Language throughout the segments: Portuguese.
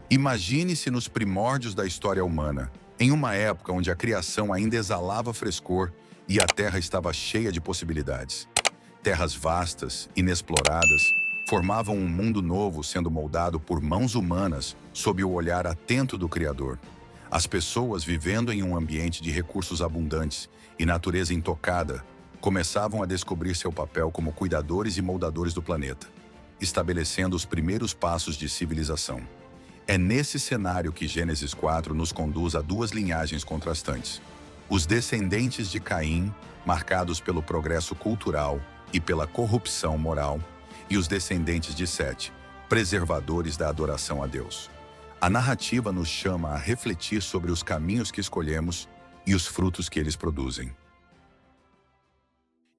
Imagine-se nos primórdios da história humana, em uma época onde a criação ainda exalava frescor e a Terra estava cheia de possibilidades. Terras vastas, inexploradas, formavam um mundo novo sendo moldado por mãos humanas sob o olhar atento do Criador. As pessoas, vivendo em um ambiente de recursos abundantes e natureza intocada, começavam a descobrir seu papel como cuidadores e moldadores do planeta, estabelecendo os primeiros passos de civilização. É nesse cenário que Gênesis 4 nos conduz a duas linhagens contrastantes. Os descendentes de Caim, marcados pelo progresso cultural e pela corrupção moral, e os descendentes de Sete, preservadores da adoração a Deus. A narrativa nos chama a refletir sobre os caminhos que escolhemos e os frutos que eles produzem.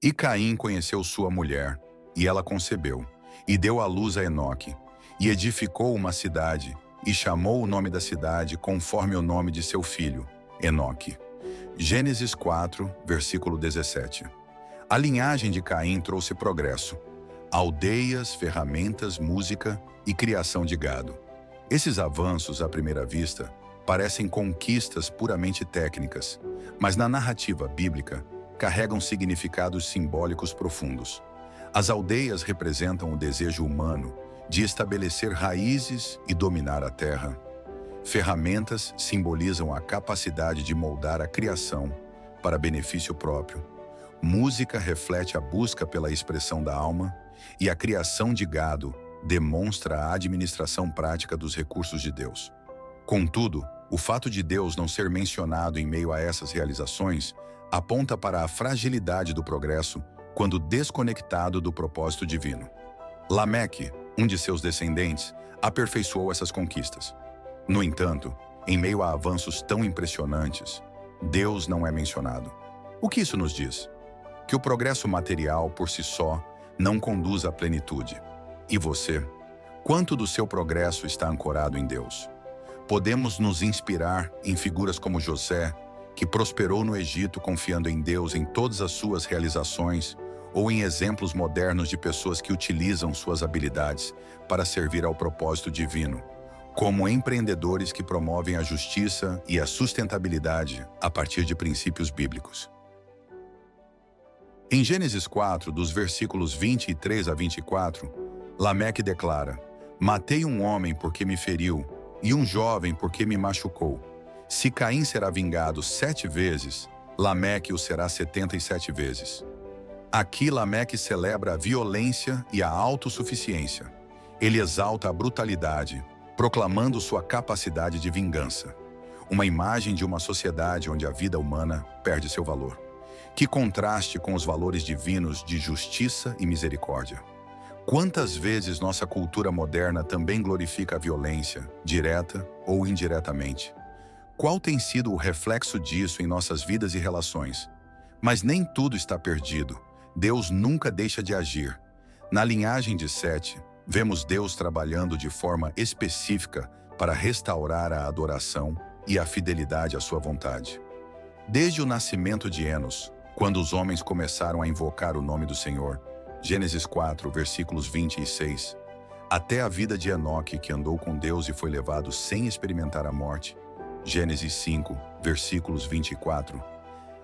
E Caim conheceu sua mulher, e ela concebeu, e deu à luz a Enoque, e edificou uma cidade, e chamou o nome da cidade conforme o nome de seu filho, Enoque. Gênesis 4, versículo 17. A linhagem de Caim trouxe progresso, aldeias, ferramentas, música e criação de gado. Esses avanços, à primeira vista, parecem conquistas puramente técnicas, mas na narrativa bíblica carregam significados simbólicos profundos. As aldeias representam o desejo humano de estabelecer raízes e dominar a terra. Ferramentas simbolizam a capacidade de moldar a criação para benefício próprio. Música reflete a busca pela expressão da alma, e a criação de gado demonstra a administração prática dos recursos de Deus. Contudo, o fato de Deus não ser mencionado em meio a essas realizações aponta para a fragilidade do progresso quando desconectado do propósito divino. Lameque, um de seus descendentes, aperfeiçoou essas conquistas. No entanto, em meio a avanços tão impressionantes, Deus não é mencionado. O que isso nos diz? Que o progresso material, por si só, não conduz à plenitude. E você? Quanto do seu progresso está ancorado em Deus? Podemos nos inspirar em figuras como José, que prosperou no Egito confiando em Deus em todas as suas realizações, ou em exemplos modernos de pessoas que utilizam suas habilidades para servir ao propósito divino, como empreendedores que promovem a justiça e a sustentabilidade a partir de princípios bíblicos. Em Gênesis 4, dos versículos 23 a 24, Lameque declara: "Matei um homem porque me feriu, e um jovem porque me machucou. Se Caim será vingado 7 vezes, Lameque o será 77 vezes." Aqui Lameque celebra a violência e a autossuficiência. Ele exalta a brutalidade, proclamando sua capacidade de vingança. Uma imagem de uma sociedade onde a vida humana perde seu valor. Que contraste com os valores divinos de justiça e misericórdia. Quantas vezes nossa cultura moderna também glorifica a violência, direta ou indiretamente? Qual tem sido o reflexo disso em nossas vidas e relações? Mas nem tudo está perdido. Deus nunca deixa de agir. Na linhagem de Sete, vemos Deus trabalhando de forma específica para restaurar a adoração e a fidelidade à sua vontade. Desde o nascimento de Enos, quando os homens começaram a invocar o nome do Senhor, Gênesis 4, versículos 26, até a vida de Enoque, que andou com Deus e foi levado sem experimentar a morte, Gênesis 5, versículos 24,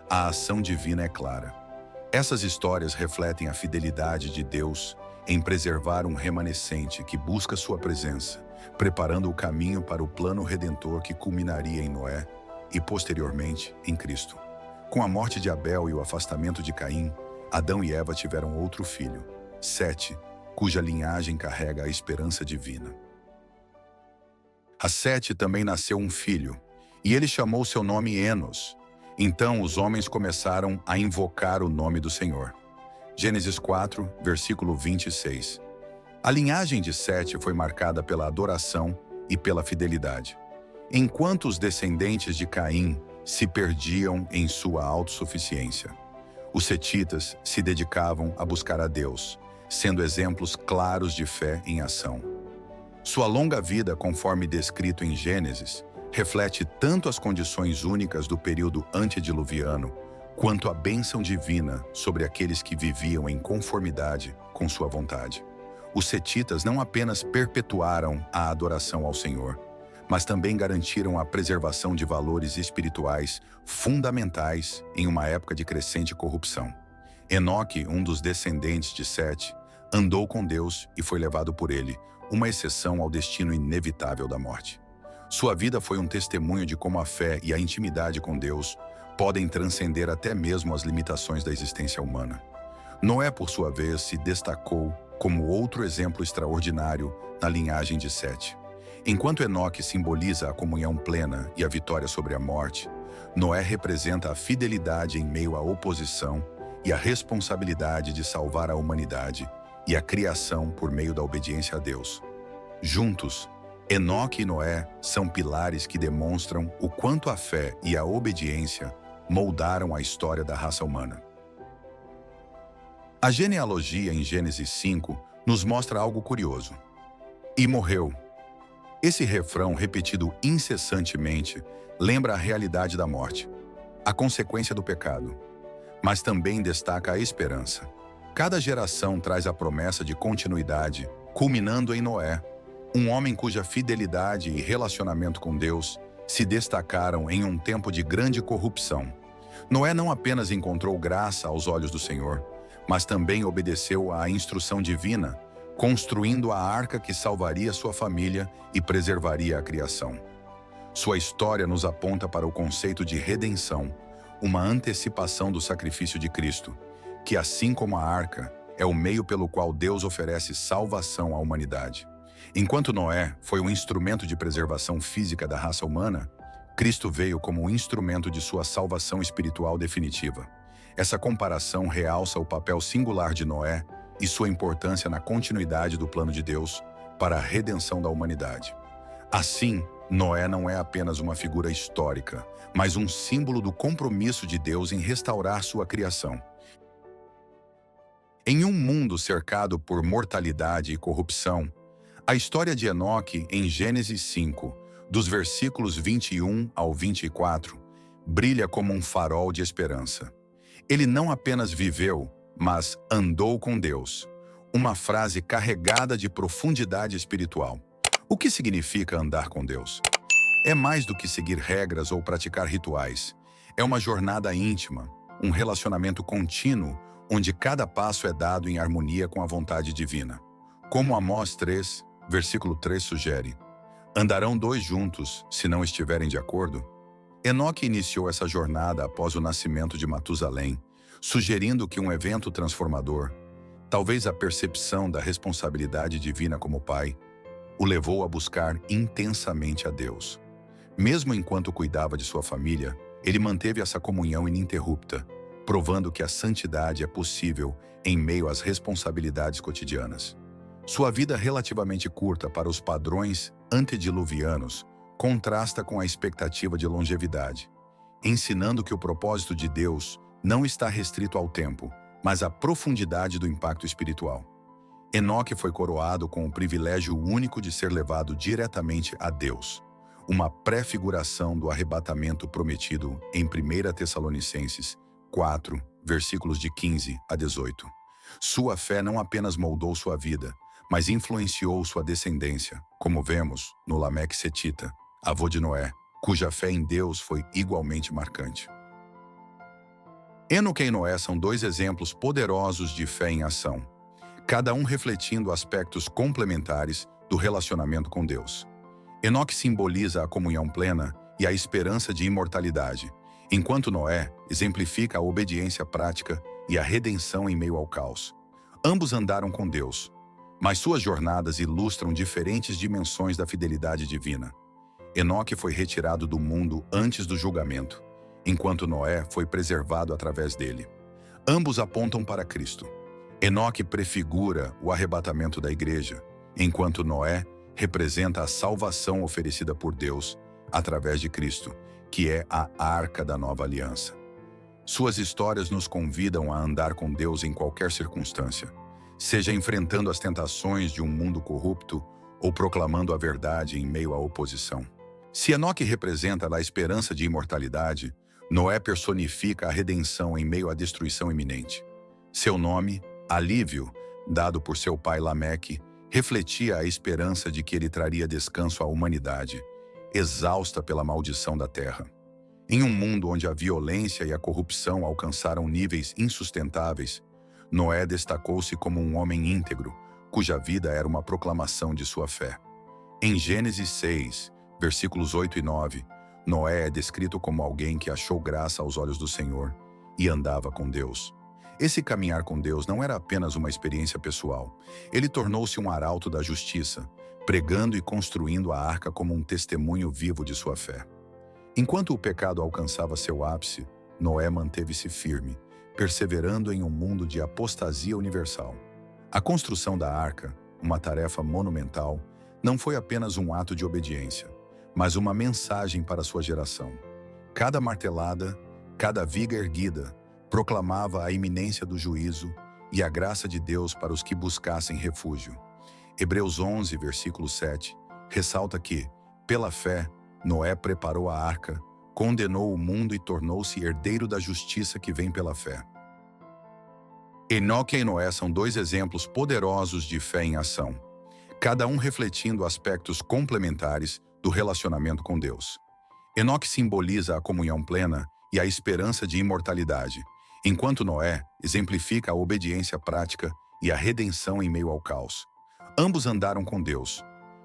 a ação divina é clara. Essas histórias refletem a fidelidade de Deus em preservar um remanescente que busca sua presença, preparando o caminho para o plano redentor que culminaria em Noé e, posteriormente, em Cristo. Com a morte de Abel e o afastamento de Caim, Adão e Eva tiveram outro filho, Sete, cuja linhagem carrega a esperança divina. A Sete também nasceu um filho, e ele chamou seu nome Enos. Então os homens começaram a invocar o nome do Senhor. Gênesis 4, versículo 26. A linhagem de Sete foi marcada pela adoração e pela fidelidade. Enquanto os descendentes de Caim se perdiam em sua autossuficiência, os setitas se dedicavam a buscar a Deus, sendo exemplos claros de fé em ação. Sua longa vida, conforme descrito em Gênesis, reflete tanto as condições únicas do período antediluviano, quanto a bênção divina sobre aqueles que viviam em conformidade com sua vontade. Os setitas não apenas perpetuaram a adoração ao Senhor, mas também garantiram a preservação de valores espirituais fundamentais em uma época de crescente corrupção. Enoque, um dos descendentes de Sete, andou com Deus e foi levado por ele, uma exceção ao destino inevitável da morte. Sua vida foi um testemunho de como a fé e a intimidade com Deus podem transcender até mesmo as limitações da existência humana. Noé, por sua vez, se destacou como outro exemplo extraordinário na linhagem de Sete. Enquanto Enoque simboliza a comunhão plena e a vitória sobre a morte, Noé representa a fidelidade em meio à oposição e a responsabilidade de salvar a humanidade e a criação por meio da obediência a Deus. Juntos, Enoque e Noé são pilares que demonstram o quanto a fé e a obediência moldaram a história da raça humana. A genealogia em Gênesis 5 nos mostra algo curioso. E morreu. Esse refrão, repetido incessantemente, lembra a realidade da morte, a consequência do pecado, mas também destaca a esperança. Cada geração traz a promessa de continuidade, culminando em Noé, um homem cuja fidelidade e relacionamento com Deus se destacaram em um tempo de grande corrupção. Noé não apenas encontrou graça aos olhos do Senhor, mas também obedeceu à instrução divina, construindo a arca que salvaria sua família e preservaria a criação. Sua história nos aponta para o conceito de redenção, uma antecipação do sacrifício de Cristo, que, assim como a arca, é o meio pelo qual Deus oferece salvação à humanidade. Enquanto Noé foi um instrumento de preservação física da raça humana, Cristo veio como um instrumento de sua salvação espiritual definitiva. Essa comparação realça o papel singular de Noé e sua importância na continuidade do plano de Deus para a redenção da humanidade. Assim, Noé não é apenas uma figura histórica, mas um símbolo do compromisso de Deus em restaurar sua criação. Em um mundo cercado por mortalidade e corrupção, a história de Enoque em Gênesis 5, dos versículos 21 ao 24, brilha como um farol de esperança. Ele não apenas viveu, mas andou com Deus, uma frase carregada de profundidade espiritual. O que significa andar com Deus? É mais do que seguir regras ou praticar rituais. É uma jornada íntima, um relacionamento contínuo, onde cada passo é dado em harmonia com a vontade divina. Como Amós 3, versículo 3 sugere, andarão dois juntos se não estiverem de acordo? Enoque iniciou essa jornada após o nascimento de Matusalém, sugerindo que um evento transformador, talvez a percepção da responsabilidade divina como pai, o levou a buscar intensamente a Deus. Mesmo enquanto cuidava de sua família, ele manteve essa comunhão ininterrupta, provando que a santidade é possível em meio às responsabilidades cotidianas. Sua vida relativamente curta para os padrões antediluvianos contrasta com a expectativa de longevidade, ensinando que o propósito de Deus não está restrito ao tempo, mas à profundidade do impacto espiritual. Enoque foi coroado com o privilégio único de ser levado diretamente a Deus, uma prefiguração do arrebatamento prometido em 1 Tessalonicenses 4, versículos de 15 a 18. Sua fé não apenas moldou sua vida, mas influenciou sua descendência, como vemos no Lameque Setita, avô de Noé, cuja fé em Deus foi igualmente marcante. Enoque e Noé são dois exemplos poderosos de fé em ação, cada um refletindo aspectos complementares do relacionamento com Deus. Enoque simboliza a comunhão plena e a esperança de imortalidade, enquanto Noé exemplifica a obediência prática e a redenção em meio ao caos. Ambos andaram com Deus, mas suas jornadas ilustram diferentes dimensões da fidelidade divina. Enoque foi retirado do mundo antes do julgamento, enquanto Noé foi preservado através dele. Ambos apontam para Cristo. Enoque prefigura o arrebatamento da igreja, enquanto Noé representa a salvação oferecida por Deus através de Cristo, que é a arca da nova aliança. Suas histórias nos convidam a andar com Deus em qualquer circunstância, seja enfrentando as tentações de um mundo corrupto ou proclamando a verdade em meio à oposição. Se Enoque representa a esperança de imortalidade, Noé personifica a redenção em meio à destruição iminente. Seu nome, Alívio, dado por seu pai Lameque, refletia a esperança de que ele traria descanso à humanidade, exausta pela maldição da terra. Em um mundo onde a violência e a corrupção alcançaram níveis insustentáveis, Noé destacou-se como um homem íntegro, cuja vida era uma proclamação de sua fé. Em Gênesis 6, versículos 8 e 9, Noé é descrito como alguém que achou graça aos olhos do Senhor e andava com Deus. Esse caminhar com Deus não era apenas uma experiência pessoal. Ele tornou-se um arauto da justiça, pregando e construindo a arca como um testemunho vivo de sua fé. Enquanto o pecado alcançava seu ápice, Noé manteve-se firme, perseverando em um mundo de apostasia universal. A construção da arca, uma tarefa monumental, não foi apenas um ato de obediência, mas uma mensagem para sua geração. Cada martelada, cada viga erguida, proclamava a iminência do juízo e a graça de Deus para os que buscassem refúgio. Hebreus 11, versículo 7, ressalta que, pela fé, Noé preparou a arca, condenou o mundo e tornou-se herdeiro da justiça que vem pela fé. Enoque e Noé são dois exemplos poderosos de fé em ação, cada um refletindo aspectos complementares do relacionamento com Deus. Enoque simboliza a comunhão plena e a esperança de imortalidade, enquanto Noé exemplifica a obediência prática e a redenção em meio ao caos. Ambos andaram com Deus,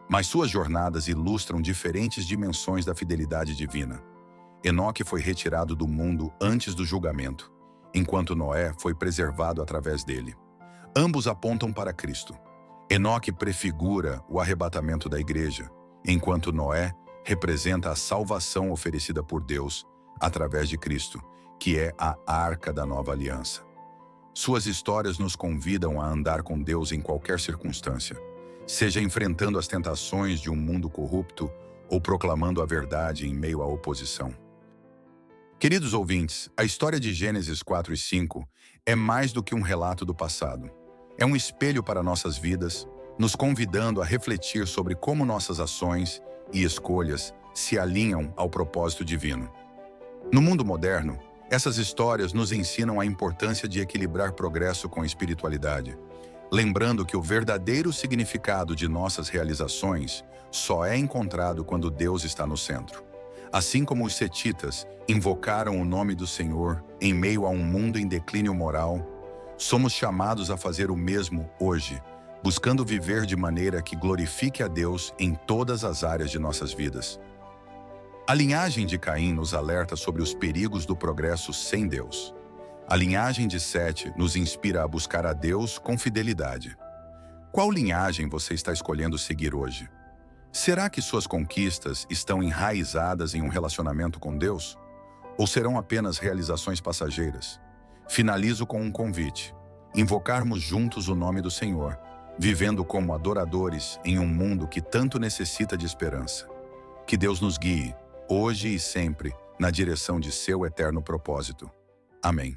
mas suas jornadas ilustram diferentes dimensões da fidelidade divina. Enoque foi retirado do mundo antes do julgamento, enquanto Noé foi preservado através dele. Ambos apontam para Cristo. Enoque prefigura o arrebatamento da igreja, enquanto Noé representa a salvação oferecida por Deus através de Cristo, que é a arca da nova aliança. Suas histórias nos convidam a andar com Deus em qualquer circunstância, seja enfrentando as tentações de um mundo corrupto ou proclamando a verdade em meio à oposição. Queridos ouvintes, a história de Gênesis 4 e 5 é mais do que um relato do passado. É um espelho para nossas vidas, nos convidando a refletir sobre como nossas ações e escolhas se alinham ao propósito divino. No mundo moderno, essas histórias nos ensinam a importância de equilibrar progresso com espiritualidade, lembrando que o verdadeiro significado de nossas realizações só é encontrado quando Deus está no centro. Assim como os setitas invocaram o nome do Senhor em meio a um mundo em declínio moral, somos chamados a fazer o mesmo hoje, buscando viver de maneira que glorifique a Deus em todas as áreas de nossas vidas. A linhagem de Caim nos alerta sobre os perigos do progresso sem Deus. A linhagem de Sete nos inspira a buscar a Deus com fidelidade. Qual linhagem você está escolhendo seguir hoje? Será que suas conquistas estão enraizadas em um relacionamento com Deus? Ou serão apenas realizações passageiras? Finalizo com um convite: invocarmos juntos o nome do Senhor, vivendo como adoradores em um mundo que tanto necessita de esperança. Que Deus nos guie, hoje e sempre, na direção de seu eterno propósito. Amém.